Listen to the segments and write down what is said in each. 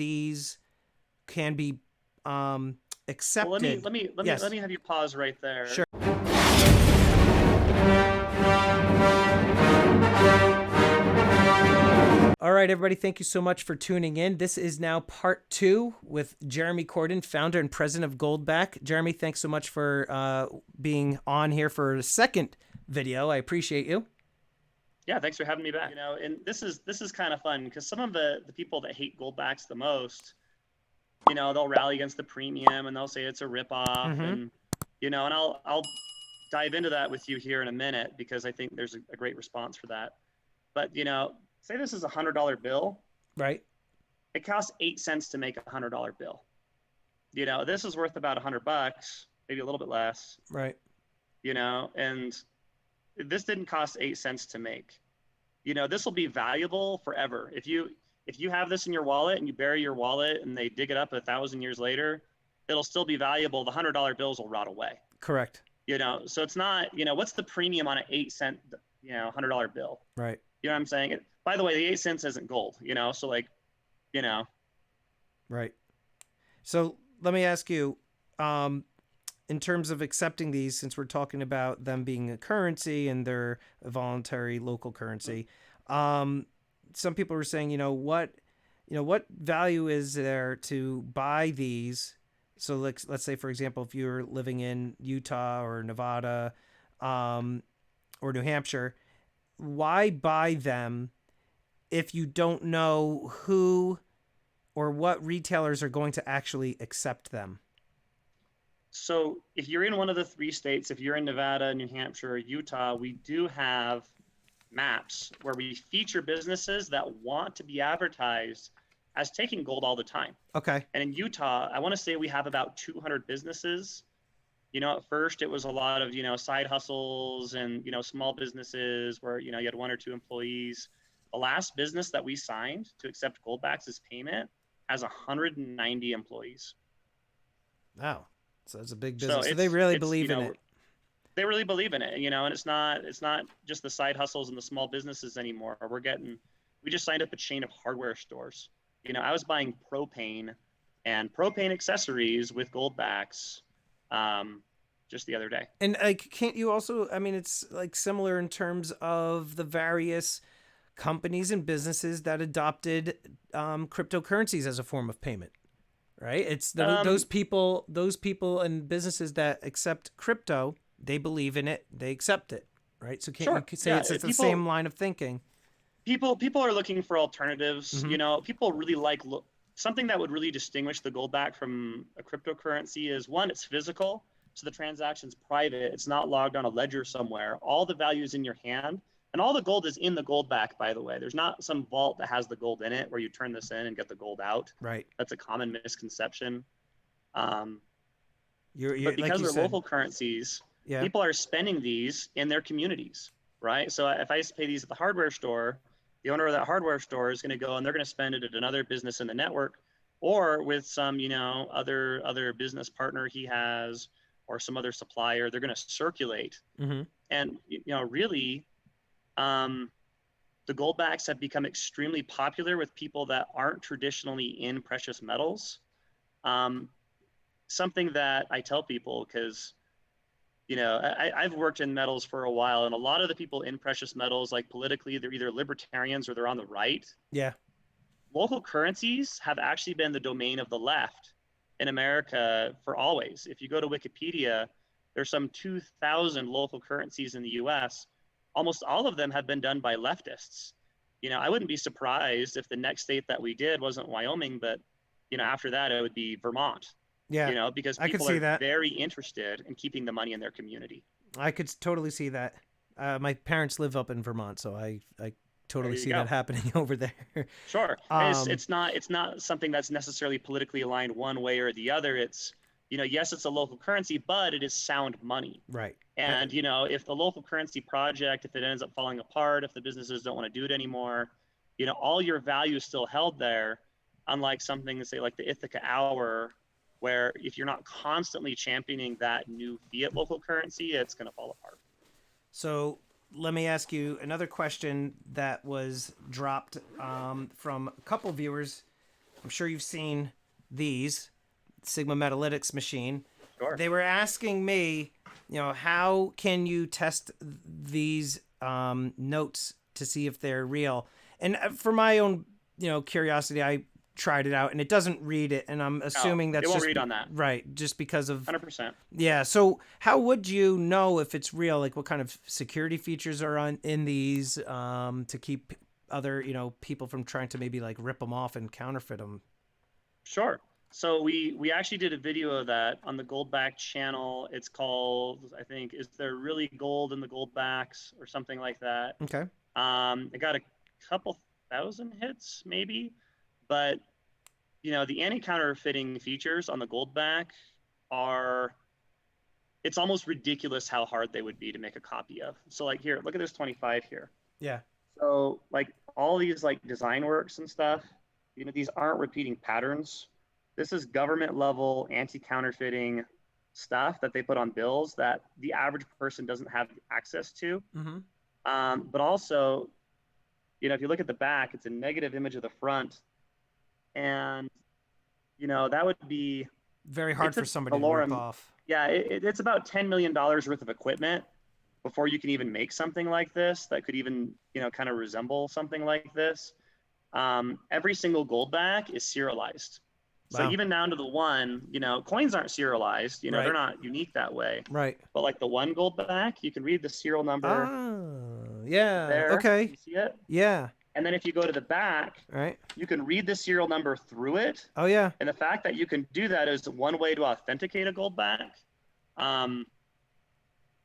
these can be accepted. Well, let me have you pause right there. Sure. All right, everybody, thank you so much for tuning in. This is now part 2 with Jeremy Corden, founder and president of Goldback. Jeremy, thanks so much for being on here for a second video. I appreciate you. Yeah, thanks for having me back. And this is kind of fun because some of the people that hate Goldbacks the most, they'll rally against the premium and they'll say it's a ripoff, and and I'll dive into that with you here in a minute because I think there's a great response for that. But say this is $100 bill, right? It costs 8 cents to make $100 bill. This is worth about $100, maybe a little bit less, right? And this didn't cost 8 cents to make. This will be valuable forever. If you have this in your wallet and you bury your wallet and they dig it up 1,000 years later, it'll still be valuable. The $100 bills will rot away. Correct. So it's not, what's the premium on an 8 cent, $100 bill? Right. You know what I'm saying? By the way, the 8 cents isn't gold, so like, Right. So let me ask you, in terms of accepting these, since we're talking about them being a currency and they're a voluntary local currency, some people are saying, what value is there to buy these? So let's say, for example, if you're living in Utah or Nevada, or New Hampshire, why buy them if you don't know who or what retailers are going to actually accept them? So if you're in one of the 3 states, if you're in Nevada, New Hampshire, or Utah, we do have maps where we feature businesses that want to be advertised as taking gold all the time. Okay. And in Utah, I want to say we have about 200 businesses. At first it was a lot of, side hustles and, small businesses where, you had 1 or 2 employees. The last business that we signed to accept Goldbacks as payment has 190 employees. Wow. So it's a big business. So they really believe in it. They really believe in it, and it's not just the side hustles and the small businesses anymore. We just signed up a chain of hardware stores. I was buying propane and propane accessories with Goldbacks just the other day. And can't you also, it's like similar in terms of the various companies and businesses that adopted cryptocurrencies as a form of payment. Right. It's those people and businesses that accept crypto, they believe in it, they accept it. Right. So can't you say it's the same line of thinking? People are looking for alternatives. People really something that would really distinguish the Goldback from a cryptocurrency is, one, it's physical. So the transaction's private. It's not logged on a ledger somewhere. All the value is in your hand. And all the gold is in the Goldback, by the way. There's not some vault that has the gold in it where you turn this in and get the gold out. Right. That's a common misconception. But because they're local currencies, people are spending these in their communities, right? So if I used to pay these at the hardware store, the owner of that hardware store is going to go and they're going to spend it at another business in the network, or with some, other business partner he has, or some other supplier. They're going to circulate. And, really, the Goldbacks have become extremely popular with people that aren't traditionally in precious metals. Something that I tell people, because, I've worked in metals for a while, and a lot of the people in precious metals, like politically, they're either libertarians or they're on the right. Yeah. Local currencies have actually been the domain of the left in America for always. If you go to Wikipedia, there's some 2,000 local currencies in the US. Almost all of them have been done by leftists. I wouldn't be surprised if the next state that we did wasn't Wyoming, but, after that, it would be Vermont. Yeah. Because people are very interested in keeping the money in their community. I could totally see that. My parents live up in Vermont, so I totally see that happening over there. Sure. It's not something that's necessarily politically aligned one way or the other. It's, yes, it's a local currency, but it is sound money. Right. And, if the local currency project, if it ends up falling apart, if the businesses don't want to do it anymore, all your value is still held there, unlike something, say, like the Ithaca Hour, where if you're not constantly championing that new fiat local currency, it's going to fall apart. So let me ask you another question that was dropped from a couple viewers. I'm sure you've seen these Sigma Metalytics machine. Sure. They were asking me, how can you test these notes to see if they're real? And for my own, curiosity, I tried it out and it doesn't read it. And I'm assuming that's it won't just read on that. Right. Just because of 100%. Yeah. So how would you know if it's real? Like what kind of security features are in these to keep other, people from trying to maybe like rip them off and counterfeit them? Sure. So we actually did a video of that on the Goldback channel. It's called, I think, Is There Really Gold in the Goldbacks or something like that. Okay. It got a couple thousand hits maybe, but the anti-counterfeiting features on the Goldback it's almost ridiculous how hard they would be to make a copy of. So like here, look at this 25 here. Yeah. So like all these like design works and stuff, these aren't repeating patterns. This is government level anti-counterfeiting stuff that they put on bills that the average person doesn't have access to. Mm-hmm. But also, if you look at the back, it's a negative image of the front. And, that would be very hard for somebody to rip off. Yeah, it's about $10 million worth of equipment before you can even make something like this that could even, kind of resemble something like this. Every single Goldback is serialized. So even down to the one, coins aren't serialized, right. They're not unique that way. Right. But like the one Goldback, you can read the serial number. Oh, yeah. There. Okay. You see it? Yeah. And then if you go to the back, right, you can read the serial number through it. Oh, yeah. And the fact that you can do that is one way to authenticate a Goldback.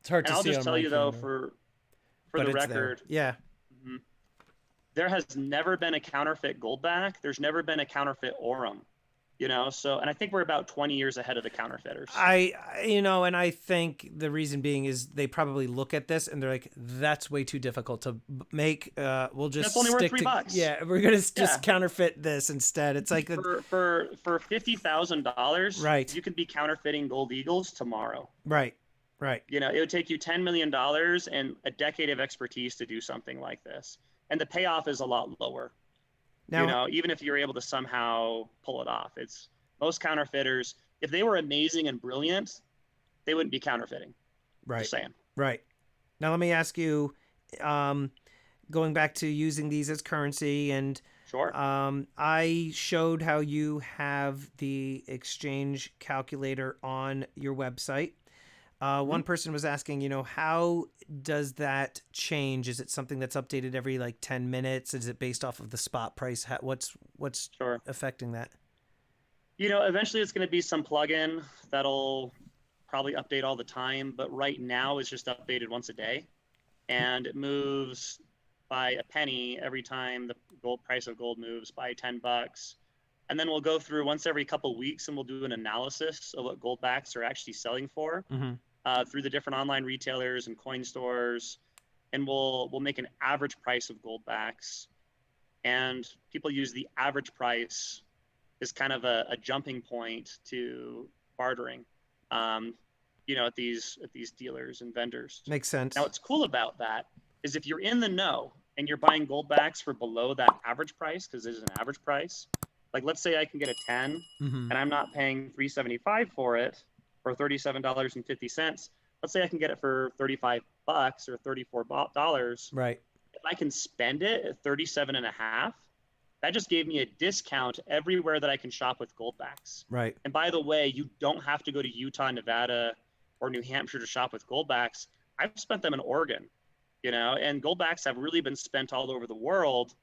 It's hard to see. I'll just tell you though, for the record, there. Yeah. Mm-hmm, there has never been a counterfeit Goldback. There's never been a counterfeit Orem. So, and I think we're about 20 years ahead of the counterfeiters. And I think the reason being is they probably look at this and they're like, that's way too difficult to make. We'll just that's only worth $3. Yeah, we're gonna just counterfeit this instead. It's like for $50,000, right, you could be counterfeiting gold eagles tomorrow. Right. It would take you $10 million and a decade of expertise to do something like this, and the payoff is a lot lower. Now, even if you're able to somehow pull it off, it's most counterfeiters, if they were amazing and brilliant, they wouldn't be counterfeiting. Right. Just saying. Right. Now, let me ask you, going back to using these as currency, and sure. I showed how you have the exchange calculator on your website. One person was asking, how does that change? Is it something that's updated every like 10 minutes? Is it based off of the spot price? What's sure affecting that? Eventually it's going to be some plugin that'll probably update all the time, but right now it's just updated once a day, and it moves by a penny every time the price of gold moves by $10. And then we'll go through once every couple of weeks and we'll do an analysis of what Goldbacks are actually selling for. Mm-hmm. Through the different online retailers and coin stores, and we'll make an average price of Goldbacks, and people use the average price as kind of a jumping point to bartering, at these dealers and vendors. Makes sense. Now, what's cool about that is if you're in the know and you're buying Goldbacks for below that average price, because there's an average price, like let's say I can get a 10, mm-hmm, and I'm not paying $375 for it, for $37.50. Let's say I can get it for $35 or $34. Right. If I can spend it at $37.50, that just gave me a discount everywhere that I can shop with Goldbacks. Right. And by the way, you don't have to go to Utah, Nevada, or New Hampshire to shop with Goldbacks. I've spent them in Oregon, and Goldbacks have really been spent all over the world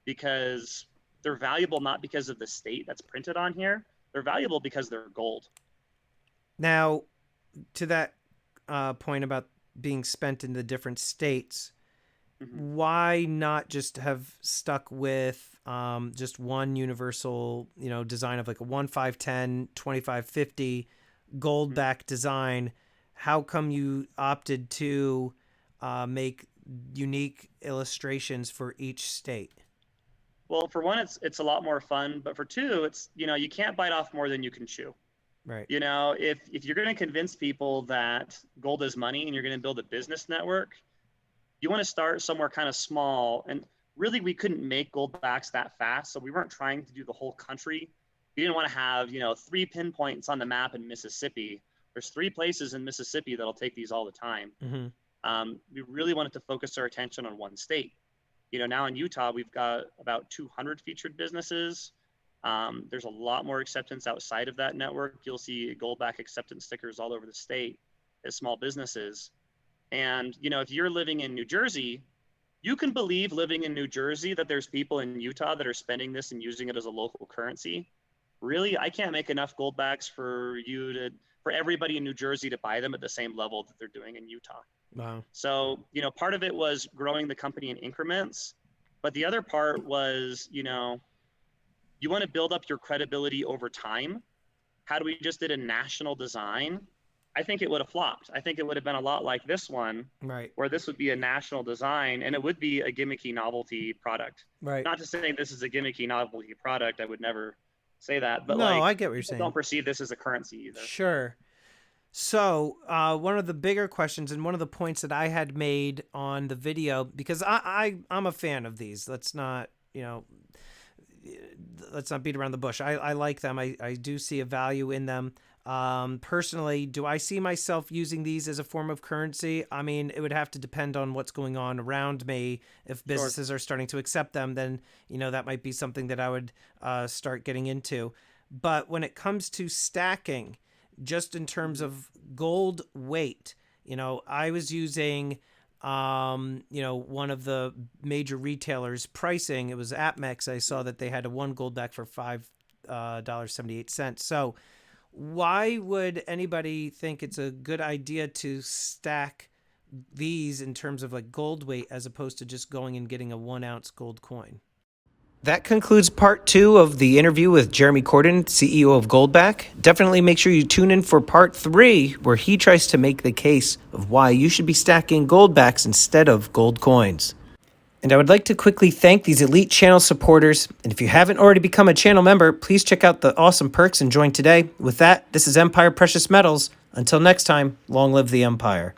because they're valuable not because of the state that's printed on here. They're valuable because they're gold. Now, to that point about being spent in the different states, mm-hmm, why not just have stuck with just one universal, design of like a 1 5 10 25 50 Goldback, mm-hmm, design? How come you opted to make unique illustrations for each state? Well, for one, it's a lot more fun, but for two, it's you can't bite off more than you can chew. Right. If you're going to convince people that gold is money and you're going to build a business network, you want to start somewhere kind of small. And really we couldn't make Goldbacks that fast. So we weren't trying to do the whole country. We didn't want to have, 3 pinpoints on the map in Mississippi. There's 3 places in Mississippi that'll take these all the time. We really wanted to focus our attention on one state. Now in Utah, we've got about 200 featured businesses. There's a lot more acceptance outside of that network. You'll see Goldback acceptance stickers all over the state as small businesses. And, if you're living in New Jersey, you can believe living in New Jersey that there's people in Utah that are spending this and using it as a local currency. Really, I can't make enough Goldbacks for everybody in New Jersey to buy them at the same level that they're doing in Utah. Wow. So, part of it was growing the company in increments, but the other part was, you want to build up your credibility over time. Had we just did a national design, I think it would have flopped. I think it would have been a lot like this one, right? Where this would be a national design and it would be a gimmicky novelty product. Right. Not to say this is a gimmicky novelty product. I would never say that, but no, I get what you're saying. Don't perceive this as a currency either. Sure. So one of the bigger questions and one of the points that I had made on the video, because I'm a fan of these. Let's not beat around the bush. I like them. I do see a value in them. Personally, do I see myself using these as a form of currency? I mean, it would have to depend on what's going on around me. If businesses are starting to accept them, then, that might be something that I would start getting into. But when it comes to stacking, just in terms of gold weight, I was using, one of the major retailers pricing. It was AppMex. I saw that they had a 1 Goldback for $5.78. So why would anybody think it's a good idea to stack these in terms of like gold weight as opposed to just going and getting a 1 ounce gold coin? That concludes part 2 of the interview with Jeremy Corden, CEO of Goldback. Definitely make sure you tune in for part 3, where he tries to make the case of why you should be stacking Goldbacks instead of gold coins. And I would like to quickly thank these elite channel supporters. And if you haven't already become a channel member, please check out the awesome perks and join today. With that, this is Empire Precious Metals. Until next time, long live the Empire.